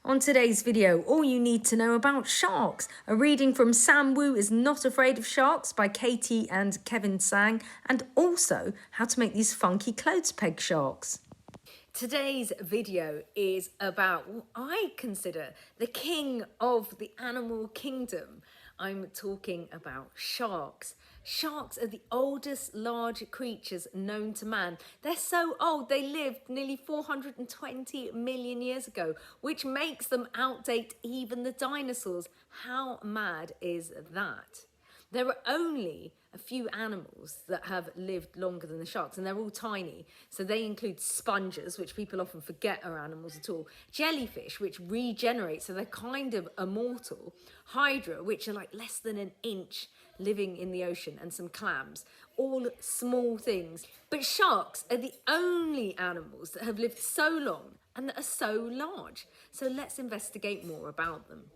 On today's video, all you need to know about sharks. A reading from Sam Wu is Not Afraid of Sharks by Katie and Kevin Tsang, and also how to make these funky clothes peg sharks. Today's video is about what I consider the king of the animal kingdom. I'm talking about sharks. Sharks are the oldest large creatures known to man. They're so old, they lived nearly 420 million years ago, which makes them outdate even the dinosaurs. How mad is that? There are only a few animals that have lived longer than the sharks, and they're all tiny. So they include sponges, which people often forget are animals at all, jellyfish, which regenerate, so they're kind of immortal, hydra, which are like less than an inch living in the ocean, and some clams, all small things. But sharks are the only animals that have lived so long and that are so large. So let's investigate more about them.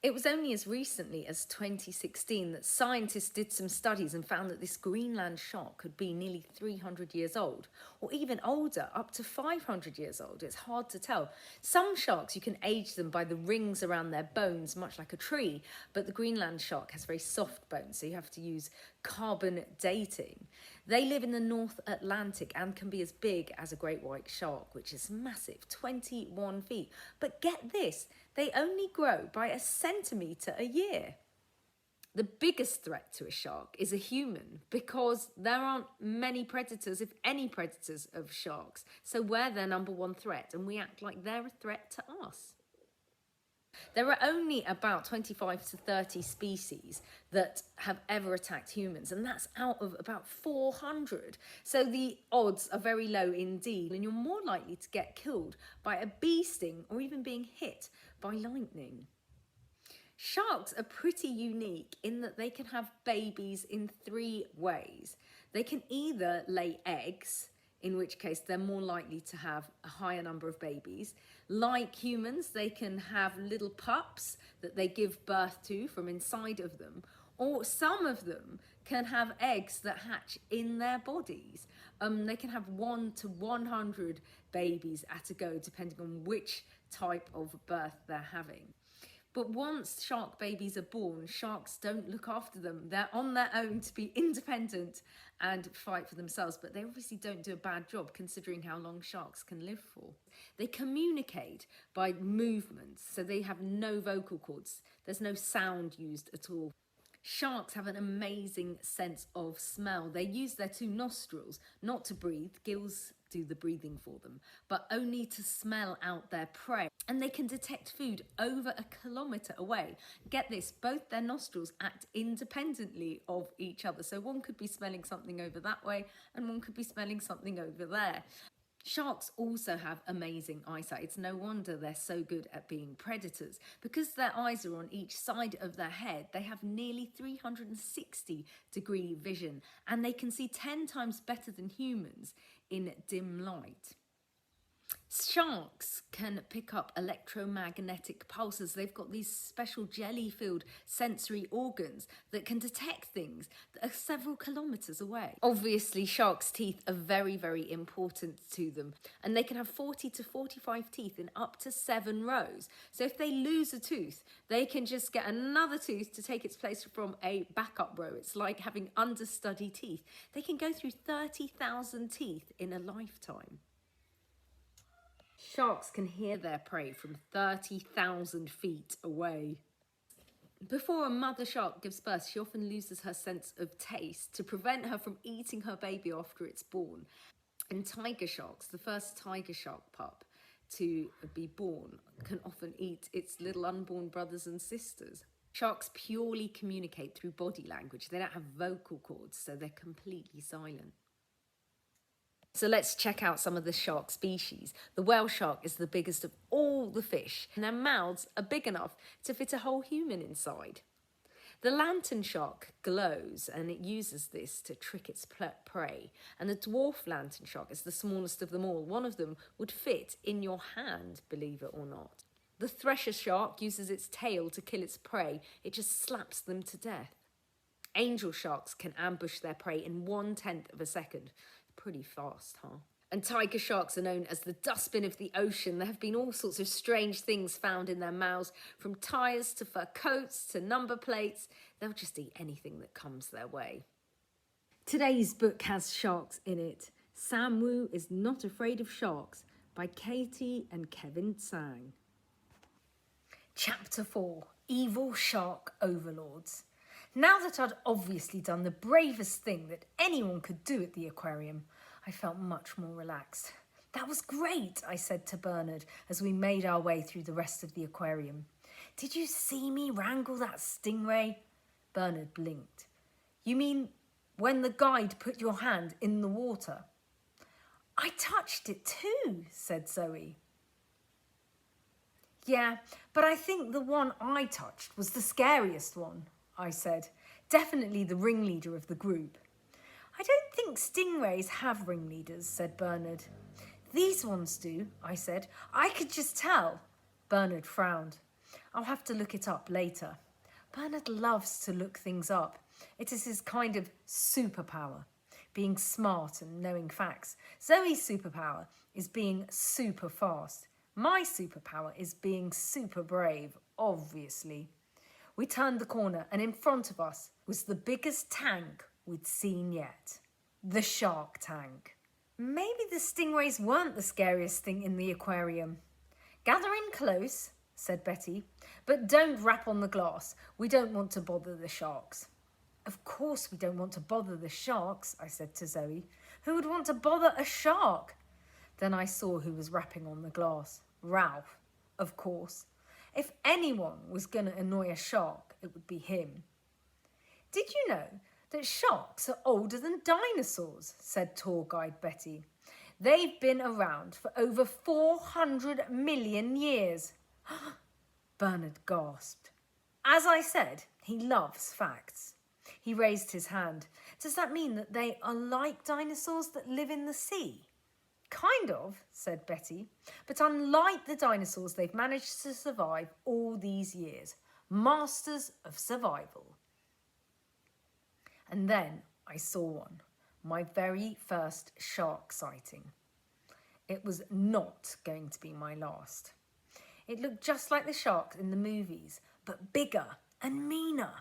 It was only as recently as 2016 that scientists did some studies and found that this Greenland shark could be nearly 300 years old, or even older, up to 500 years old. It's hard to tell. Some sharks, you can age them by the rings around their bones, much like a tree, but the Greenland shark has very soft bones, so you have to use carbon dating. They live in the North Atlantic and can be as big as a great white shark, which is massive, 21 feet. But get this, they only grow by a centimetre a year. The biggest threat to a shark is a human, because there aren't many predators, if any predators, of sharks. So we're their number one threat, and we act like they're a threat to us. There are only about 25 to 30 species that have ever attacked humans, and that's out of about 400. So the odds are very low indeed, and you're more likely to get killed by a bee sting or even being hit by lightning. Sharks are pretty unique in that they can have babies in three ways. They can either lay eggs, in which case they're more likely to have a higher number of babies. Like humans, they can have little pups that they give birth to from inside of them, or some of them can have eggs that hatch in their bodies. They can have 1 to 100 babies at a go, depending on which type of birth they're having. But once shark babies are born, sharks don't look after them. They're on their own to be independent and fight for themselves, but they obviously don't do a bad job considering how long sharks can live for. They communicate by movements, so they have no vocal cords. There's no sound used at all. Sharks have an amazing sense of smell. They use their two nostrils not to breathe, gills do the breathing for them, but only to smell out their prey. And they can detect food over a kilometre away. Get this, both their nostrils act independently of each other. So one could be smelling something over that way and one could be smelling something over there. Sharks also have amazing eyesight. It's no wonder they're so good at being predators. Because their eyes are on each side of their head, they have nearly 360-degree vision, and they can see 10 times better than humans in dim light. Sharks can pick up electromagnetic pulses. They've got these special jelly-filled sensory organs that can detect things that are several kilometres away. Obviously, sharks' teeth are very, very important to them, and they can have 40 to 45 teeth in up to 7 rows. So if they lose a tooth, they can just get another tooth to take its place from a backup row. It's like having understudy teeth. They can go through 30,000 teeth in a lifetime. Sharks can hear their prey from 30,000 feet away. Before a mother shark gives birth, she often loses her sense of taste to prevent her from eating her baby after it's born. And tiger sharks, the first tiger shark pup to be born, can often eat its little unborn brothers and sisters. Sharks purely communicate through body language. They don't have vocal cords, so they're completely silent. So let's check out some of the shark species. The whale shark is the biggest of all the fish, and their mouths are big enough to fit a whole human inside. The lantern shark glows, and it uses this to trick its prey. And the dwarf lantern shark is the smallest of them all. One of them would fit in your hand, believe it or not. The thresher shark uses its tail to kill its prey. It just slaps them to death. Angel sharks can ambush their prey in 1/10 of a second. Pretty fast, huh? And tiger sharks are known as the dustbin of the ocean. There have been all sorts of strange things found in their mouths, from tyres to fur coats to number plates. They'll just eat anything that comes their way. Today's book has sharks in it. Sam Wu is Not Afraid of Sharks by Katie and Kevin Tsang. Chapter 4, Evil Shark Overlords. Now that I'd obviously done the bravest thing that anyone could do at the aquarium, I felt much more relaxed. That was great, I said to Bernard as we made our way through the rest of the aquarium. Did you see me wrangle that stingray? Bernard blinked. You mean when the guide put your hand in the water? I touched it too, said Zoe. Yeah, but I think the one I touched was the scariest one, I said. Definitely the ringleader of the group. I don't think stingrays have ringleaders, said Bernard. These ones do, I said. I could just tell. Bernard frowned. I'll have to look it up later. Bernard loves to look things up. It is his kind of superpower, being smart and knowing facts. Zoe's superpower is being super fast. My superpower is being super brave, obviously. We turned the corner and in front of us was the biggest tank we'd seen yet. The shark tank. Maybe the stingrays weren't the scariest thing in the aquarium. Gather in close, said Betty, but don't rap on the glass. We don't want to bother the sharks. Of course we don't want to bother the sharks, I said to Zoe. Who would want to bother a shark? Then I saw who was rapping on the glass. Ralph, of course. If anyone was going to annoy a shark, it would be him. Did you know that sharks are older than dinosaurs, said tour guide Betty. They've been around for over 400 million years. Bernard gasped. As I said, he loves facts. He raised his hand. Does that mean that they are like dinosaurs that live in the sea? Kind of, said Betty, but unlike the dinosaurs, they've managed to survive all these years. Masters of survival. And then I saw one, my very first shark sighting. It was not going to be my last. It looked just like the sharks in the movies, but bigger and meaner.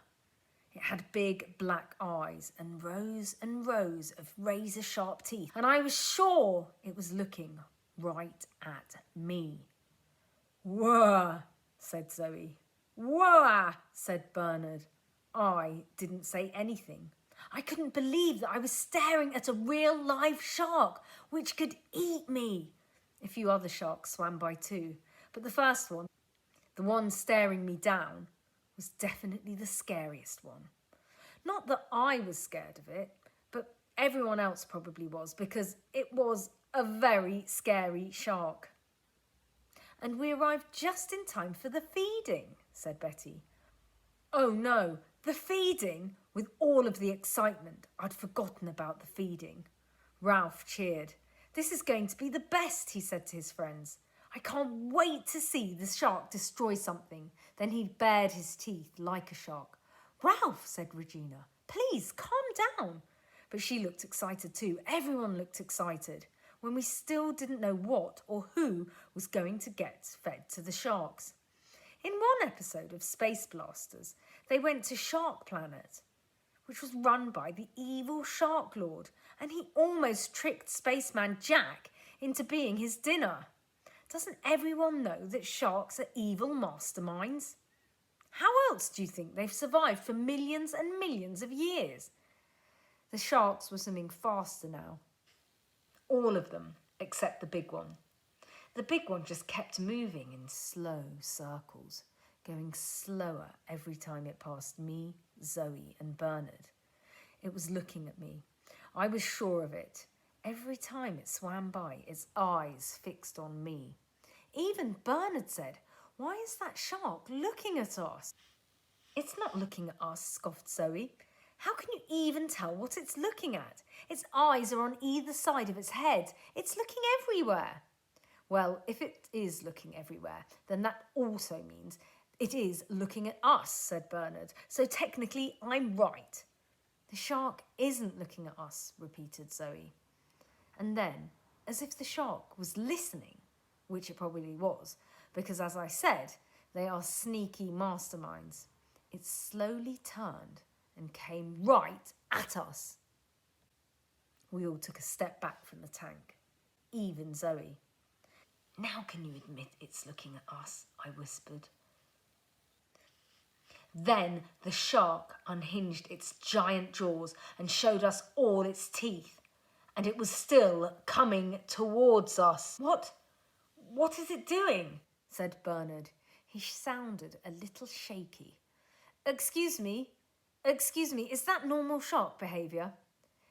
It had big black eyes and rows of razor-sharp teeth, and I was sure it was looking right at me. Whoa, said Zoe. Whoa, said Bernard. I didn't say anything. I couldn't believe that I was staring at a real live shark, which could eat me. A few other sharks swam by too, but the first one, the one staring me down, was definitely the scariest one. Not that I was scared of it, but everyone else probably was, because it was a very scary shark. And we arrived just in time for the feeding, said Betty. Oh no, the feeding! With all of the excitement, I'd forgotten about the feeding. Ralph cheered. This is going to be the best, he said to his friends. I can't wait to see the shark destroy something. Then he bared his teeth like a shark. Ralph, said Regina, please calm down. But she looked excited too. Everyone looked excited when we still didn't know what or who was going to get fed to the sharks. In one episode of Space Blasters, they went to Shark Planet, which was run by the evil Shark Lord, and he almost tricked Spaceman Jack into being his dinner. Doesn't everyone know that sharks are evil masterminds? How else do you think they've survived for millions and millions of years? The sharks were swimming faster now. All of them, except the big one. The big one just kept moving in slow circles, going slower every time it passed me, Zoe and Bernard. It was looking at me. I was sure of it. Every time it swam by, its eyes fixed on me. Even Bernard said, "Why is that shark looking at us?" "It's not looking at us," scoffed Zoe. "How can you even tell what it's looking at? Its eyes are on either side of its head. It's looking everywhere." "Well, if it is looking everywhere, then that also means it is looking at us," said Bernard. "So technically, I'm right." "The shark isn't looking at us," repeated Zoe. And then as if the shark was listening, which it probably was, because as I said, they are sneaky masterminds. It slowly turned and came right at us. We all took a step back from the tank, even Zoe. "Now can you admit it's looking at us?" I whispered. Then the shark unhinged its giant jaws and showed us all its teeth. And it was still coming towards us. What is it doing?" said Bernard. He sounded a little shaky. Excuse me, is that normal shark behaviour?"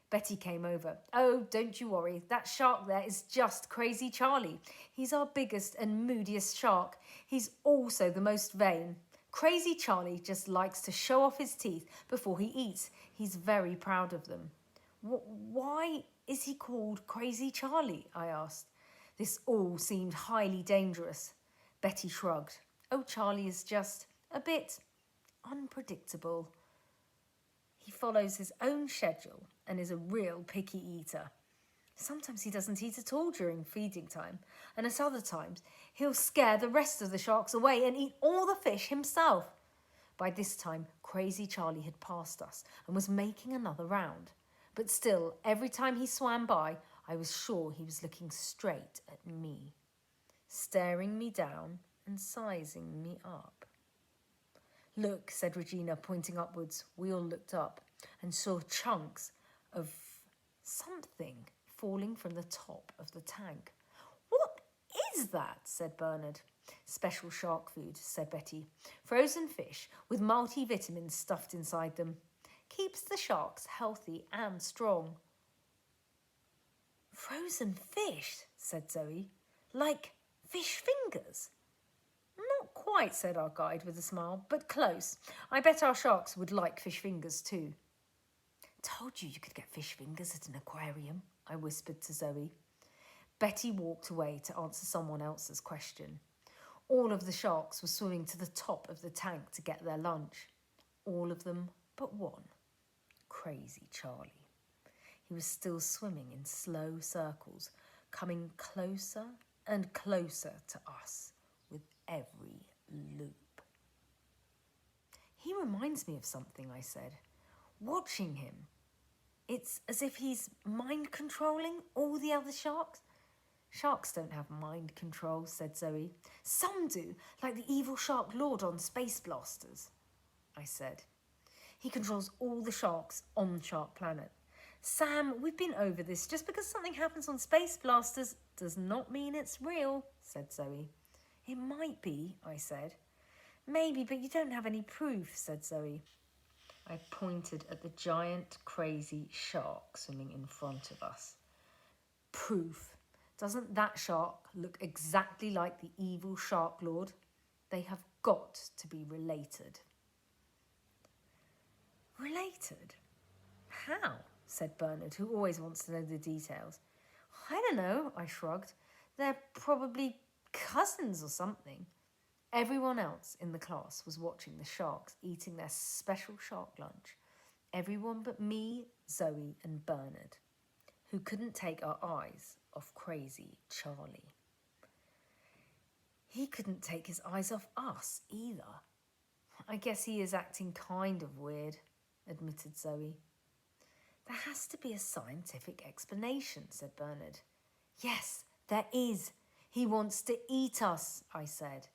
Betty came over. "Oh, don't you worry. That shark there is just Crazy Charlie. He's our biggest and moodiest shark. He's also the most vain. Crazy Charlie just likes to show off his teeth before he eats. He's very proud of them." "Why is he called Crazy Charlie?" I asked. This all seemed highly dangerous. Betty shrugged. "Oh, Charlie is just a bit unpredictable. He follows his own schedule and is a real picky eater. Sometimes he doesn't eat at all during feeding time, and at other times he'll scare the rest of the sharks away and eat all the fish himself." By this time, Crazy Charlie had passed us and was making another round. But still, every time he swam by, I was sure he was looking straight at me, staring me down and sizing me up. "Look," said Regina, pointing upwards. We all looked up and saw chunks of something falling from the top of the tank. "What is that?" said Bernard. "Special shark food," said Betty. "Frozen fish with multivitamins stuffed inside them. Keeps the sharks healthy and strong." "Frozen fish," said Zoe. "Like fish fingers?" "Not quite," said our guide with a smile, "but close. I bet our sharks would like fish fingers too." "Told you could get fish fingers at an aquarium," I whispered to Zoe. Betty walked away to answer someone else's question. All of the sharks were swimming to the top of the tank to get their lunch. All of them but one. Crazy Charlie. He was still swimming in slow circles, coming closer and closer to us with every loop. "He reminds me of something," I said. "Watching him, it's as if he's mind controlling all the other sharks." "Sharks don't have mind control," said Zoe. "Some do, like the evil shark lord on Space Blasters," I said. "He controls all the sharks on Shark Planet." "Sam, we've been over this. Just because something happens on Space Blasters does not mean it's real," said Zoe. "It might be," I said. "Maybe, but you don't have any proof," said Zoe. I pointed at the giant crazy shark swimming in front of us. "Proof. Doesn't that shark look exactly like the evil shark lord? They have got to be related." "Related? How?" said Bernard, who always wants to know the details. "I don't know," I shrugged. "They're probably cousins or something." Everyone else in the class was watching the sharks eating their special shark lunch. Everyone but me, Zoe and Bernard, who couldn't take our eyes off Crazy Charlie. He couldn't take his eyes off us either. "I guess he is acting kind of weird," admitted Zoe. "There has to be a scientific explanation," said Bernard. "Yes, there is. He wants to eat us," I said.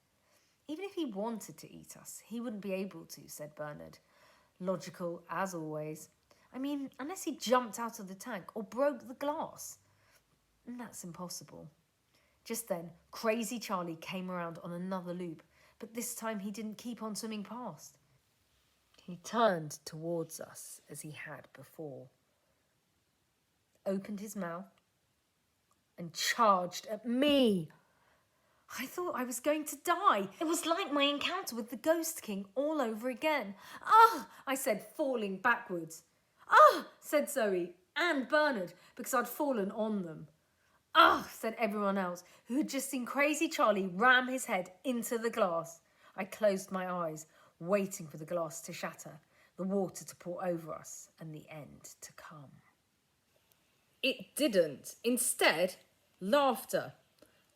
"Even if he wanted to eat us, he wouldn't be able to," said Bernard. Logical as always. "I mean, unless he jumped out of the tank or broke the glass. And that's impossible." Just then, Crazy Charlie came around on another loop, but this time he didn't keep on swimming past. He turned towards us as he had before, opened his mouth, and charged at me. I thought I was going to die. It was like my encounter with the Ghost King all over again. "Ah!" I said, falling backwards. "Ah!" said Zoe and Bernard, because I'd fallen on them. "Ah!" said everyone else, who had just seen Crazy Charlie ram his head into the glass. I closed my eyes, waiting for the glass to shatter, the water to pour over us, and the end to come. It didn't. Instead, Laughter.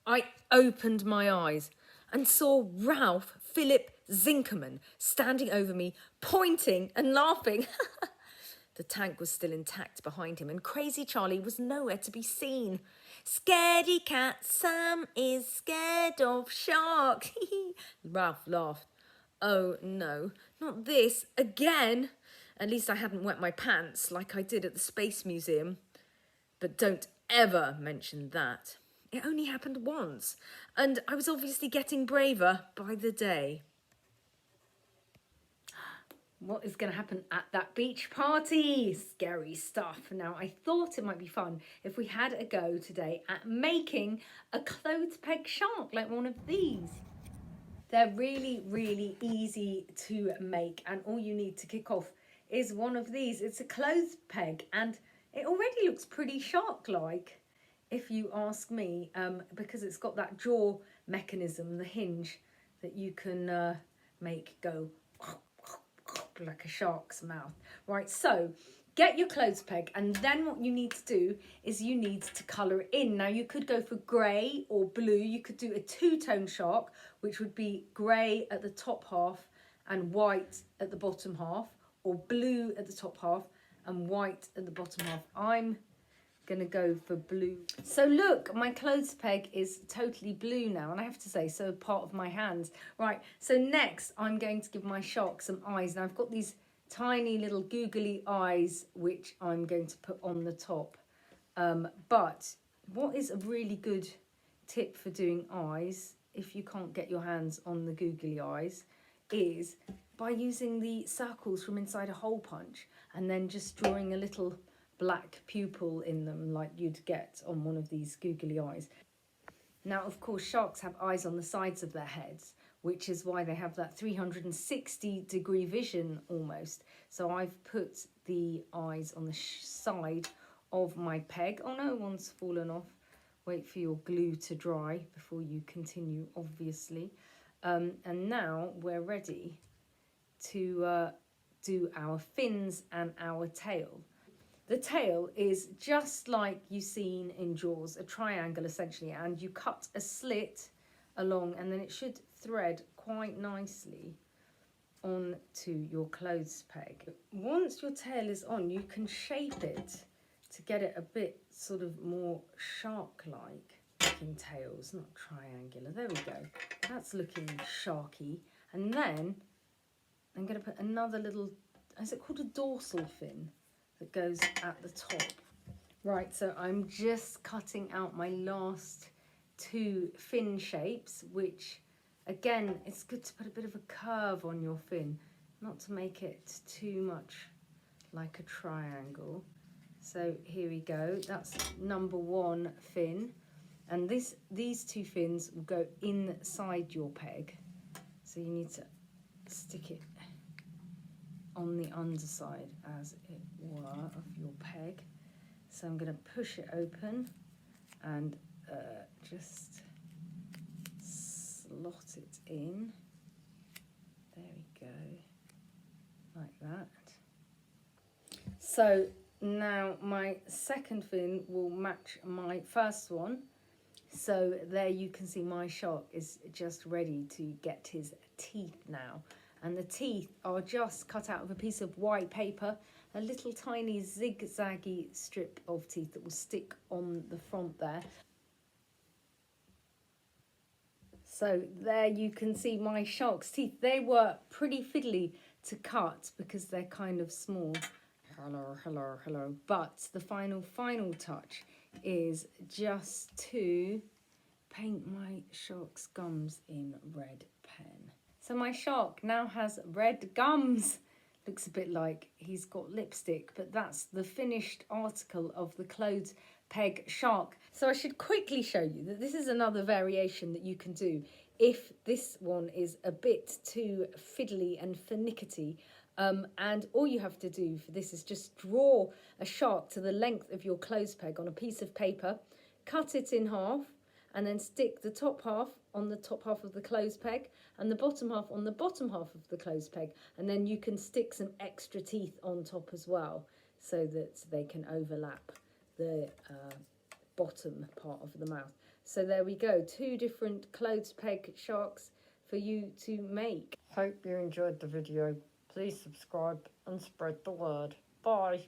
I opened my eyes and saw Ralph Philip Zinkerman standing over me, pointing and laughing. The tank was still intact behind him, and Crazy Charlie was nowhere to be seen. Scaredy cat Sam is scared of sharks. Ralph laughed. Oh no, not this again. At least I hadn't wet my pants like I did at the Space Museum. But don't ever mention that. It only happened once, and I was obviously getting braver by the day. What is going to happen at that beach party? Scary stuff. Now, I thought it might be fun if we had a go today at making a clothes peg shark like one of these. They're really, really easy to make, and all you need to kick off is one of these. It's a clothes peg, and it already looks pretty shark-like, if you ask me, because it's got that jaw mechanism, the hinge, that you can make go like a shark's mouth. Right, so get your clothes peg, and then what you need to do is you need to colour it in. Now, you could go for grey or blue. You could do a two-tone shark, which would be grey at the top half and white at the bottom half, or blue at the top half and white at the bottom half. I'm gonna go for blue. So look, my clothes peg is totally blue now, and I have to say, so part of my hands. Right, so next I'm going to give my shark some eyes. Now I've got these tiny little googly eyes which I'm going to put on the top. But what is a really good tip for doing eyes, if you can't get your hands on the googly eyes, is by using the circles from inside a hole punch and then just drawing a little black pupil in them like you'd get on one of these googly eyes. Now, of course, sharks have eyes on the sides of their heads, which is why they have that 360-degree vision almost. So I've put the eyes on the side of my peg. Oh no, one's fallen off. Wait for your glue to dry before you continue, obviously. And now we're ready to do our fins and our tail. The tail is just like you've seen in Jaws, a triangle essentially, and you cut a slit along and then it should thread quite nicely onto your clothes peg. Once your tail is on, you can shape it to get it a bit sort of more shark-like looking tails, not triangular. There we go. That's looking sharky. And then I'm going to put another little, is it called a dorsal fin, that goes at the top. Right, so I'm just cutting out my last two fin shapes, which again, it's good to put a bit of a curve on your fin, not to make it too much like a triangle. So here we go, that's number one fin. And these two fins will go inside your peg. So you need to stick it on the underside, as it were, of your peg. So I'm going to push it open and just slot it in. There we go, like that. So now my second fin will match my first one. So there you can see my shark is just ready to get his teeth now. And the teeth are just cut out of a piece of white paper, a little tiny zigzaggy strip of teeth that will stick on the front there. So there you can see my shark's teeth. They were pretty fiddly to cut because they're kind of small. Hello, hello, hello. But the final touch is just to paint my shark's gums in red pen. So my shark now has red gums. Looks a bit like he's got lipstick, but that's the finished article of the clothes peg shark. So I should quickly show you that this is another variation that you can do if this one is a bit too fiddly and finickety. And all you have to do for this is just draw a shark to the length of your clothes peg on a piece of paper, cut it in half, and then stick the top half on the top half of the clothes peg and the bottom half on the bottom half of the clothes peg. And then you can stick some extra teeth on top as well so that they can overlap the bottom part of the mouth. So there we go, 2 different clothes peg sharks for you to make. Hope you enjoyed the video. Please subscribe and spread the word. Bye.